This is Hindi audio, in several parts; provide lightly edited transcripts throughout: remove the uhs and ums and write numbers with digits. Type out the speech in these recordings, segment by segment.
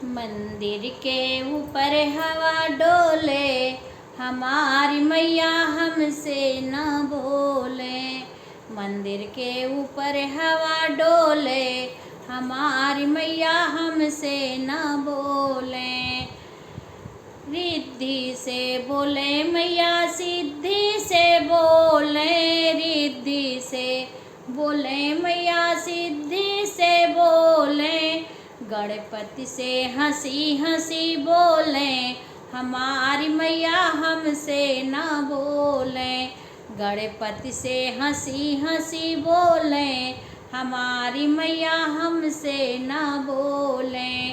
मंदिर के ऊपर हवा डोले, हमारी मैया हमसे न बोले। मंदिर के ऊपर हवा डोले, हमारी मैया हमसे न बोले। रिद्धि से बोले मैया सिद्धि से बोले, रिद्धि से बोले मैया सिद्धि से बोले। गणपति से हंसी हंसी बोले, हमारी मैया हमसे न बोले। गणपति से हंसी हंसी बोले, हमारी मैया हमसे न बोले।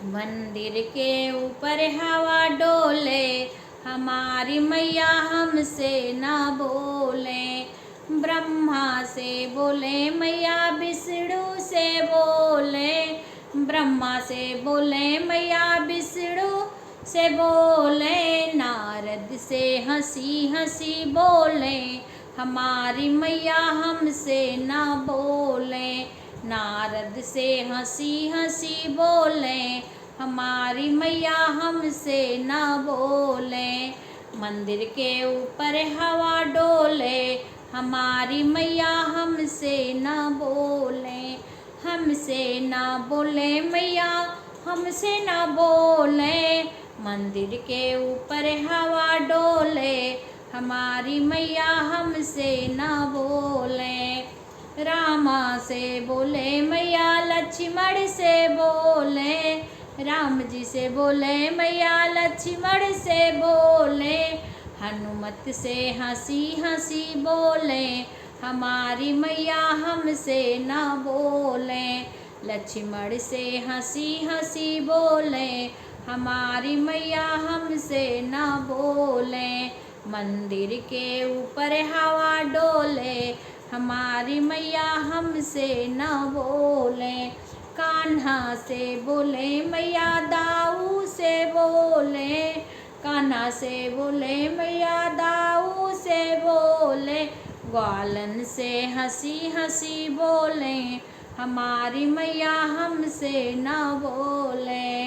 मंदिर के ऊपर हवा डोले, हमारी मैया हमसे न बोले। ब्रह्मा से बोले मैया विष्णु से बोले, ब्रह्मा से बोले मैया विष्णु से बोले। नारद से हंसी हंसी बोले, हमारी मैया हमसे न बोले। नारद से हंसी हंसी बोले, हमारी मैया हमसे न बोले। मंदिर के ऊपर हवा डोले, हमारी मैया हमसे न बोले। हमसे न बोले मैया हमसे न बोले। मंदिर के ऊपर हवा डोले, हमारी मैया हमसे न बोले। रामा से बोले मैया लक्ष्मण से बोले, राम जी से बोले मैया लक्ष्मण से बोले। हनुमत से हंसी हंसी बोले, हमारी मैया हमसे न बोले। लक्ष्मण से हंसी हंसी बोले, हमारी मैया हमसे न बोले। मंदिर के ऊपर हवा डोले, हमारी मैया हमसे न बोले। कान्हा से बोले मैया दाऊ से बोले, कान्हा से बोले मैया दाऊ से बोले। ग्वालन से हंसी हंसी बोले, हमारी मैया हमसे न बोले।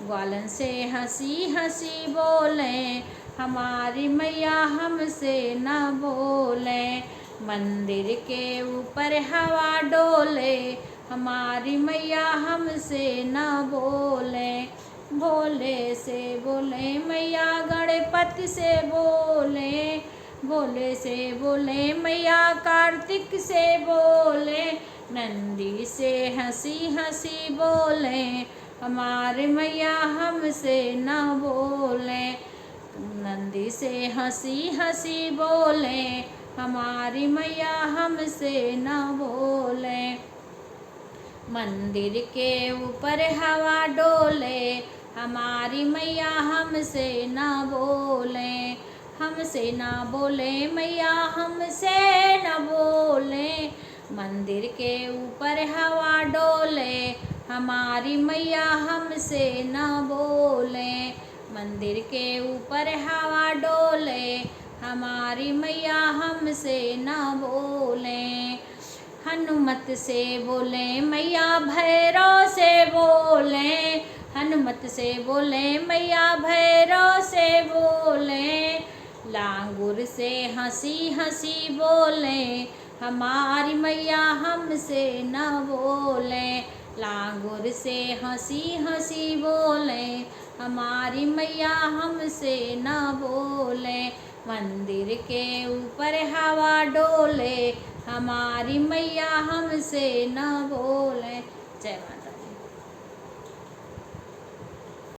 ग्वालन से हंसी हंसी बोले, हमारी मैया हमसे न बोले। मंदिर के ऊपर हवा डोले, हमारी मैया हमसे न बोले। भोले से बोले मैया गणपति से बोले, भोले से बोले मैया कार्तिक से बोले। नंदी से हंसी हंसी बोले, हमारे मैया हमसे न बोले। नंदी से हंसी हंसी बोले, हमारी मैया हमसे न बोले। मंदिर के ऊपर हवा डोले, हमारी मैया हमसे न बोले। हमसे न बोले मैया हमसे न बोले। मंदिर के ऊपर हवा डोले, हमारी मैया हमसे न बोले। मंदिर के ऊपर हवा डोले, हमारी मैया हमसे न बोले। हनुमत से बोले मैया भैरव से बोले, हनुमत से बोले मैया भैरव से बोले। लांगुर से हंसी हंसी बोले, हमारी मैया हमसे न बोले। लांगुर से हंसी हंसी बोले, हमारी मैया हमसे न बोले। मंदिर के ऊपर हवा डोले, हमारी मैया हमसे न बोले। जय माता दी।